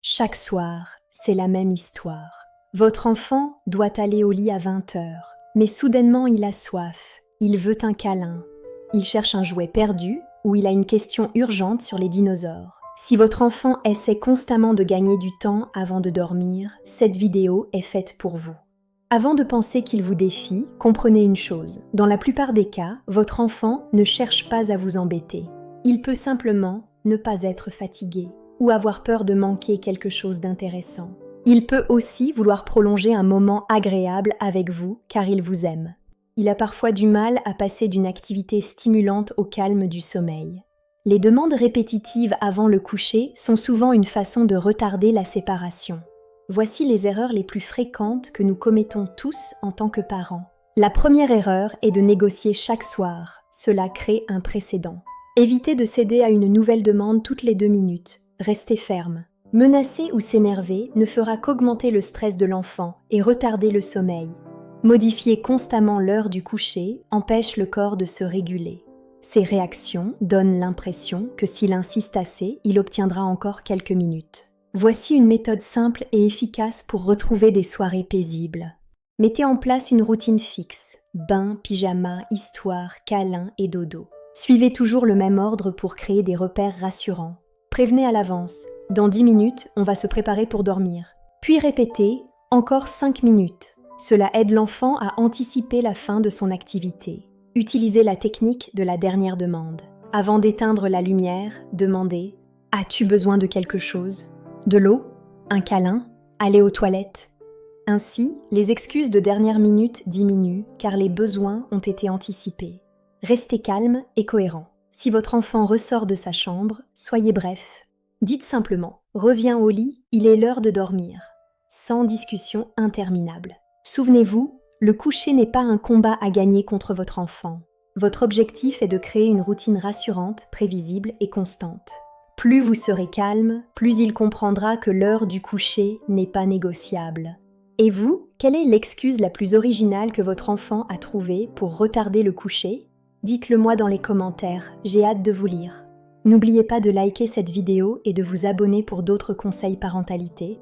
Chaque soir, c'est la même histoire. Votre enfant doit aller au lit à 20 heures, mais soudainement il a soif, il veut un câlin, il cherche un jouet perdu ou il a une question urgente sur les dinosaures. Si votre enfant essaie constamment de gagner du temps avant de dormir, cette vidéo est faite pour vous. Avant de penser qu'il vous défie, comprenez une chose. Dans la plupart des cas, votre enfant ne cherche pas à vous embêter. Il peut simplement ne pas être fatigué ou avoir peur de manquer quelque chose d'intéressant. Il peut aussi vouloir prolonger un moment agréable avec vous car il vous aime. Il a parfois du mal à passer d'une activité stimulante au calme du sommeil. Les demandes répétitives avant le coucher sont souvent une façon de retarder la séparation. Voici les erreurs les plus fréquentes que nous commettons tous en tant que parents. La première erreur est de négocier chaque soir. Cela crée un précédent. Évitez de céder à une nouvelle demande toutes les 2 minutes. Restez ferme. Menacer ou s'énerver ne fera qu'augmenter le stress de l'enfant et retarder le sommeil. Modifier constamment l'heure du coucher empêche le corps de se réguler. Ces réactions donnent l'impression que s'il insiste assez, il obtiendra encore quelques minutes. Voici une méthode simple et efficace pour retrouver des soirées paisibles. Mettez en place une routine fixe. Bain, pyjama, histoire, câlin et dodo. Suivez toujours le même ordre pour créer des repères rassurants. Prévenez à l'avance. Dans 10 minutes, on va se préparer pour dormir. Puis répétez, encore 5 minutes. Cela aide l'enfant à anticiper la fin de son activité. Utilisez la technique de la dernière demande. Avant d'éteindre la lumière, demandez « As-tu besoin de quelque chose ? De l'eau ? Un câlin ? Aller aux toilettes ?» Ainsi, les excuses de dernière minute diminuent car les besoins ont été anticipés. Restez calme et cohérent. Si votre enfant ressort de sa chambre, soyez bref. Dites simplement « Reviens au lit, il est l'heure de dormir », sans discussion interminable. Souvenez-vous, le coucher n'est pas un combat à gagner contre votre enfant. Votre objectif est de créer une routine rassurante, prévisible et constante. Plus vous serez calme, plus il comprendra que l'heure du coucher n'est pas négociable. Et vous, quelle est l'excuse la plus originale que votre enfant a trouvée pour retarder le coucher ? Dites-le moi dans les commentaires, j'ai hâte de vous lire. N'oubliez pas de liker cette vidéo et de vous abonner pour d'autres conseils parentalité.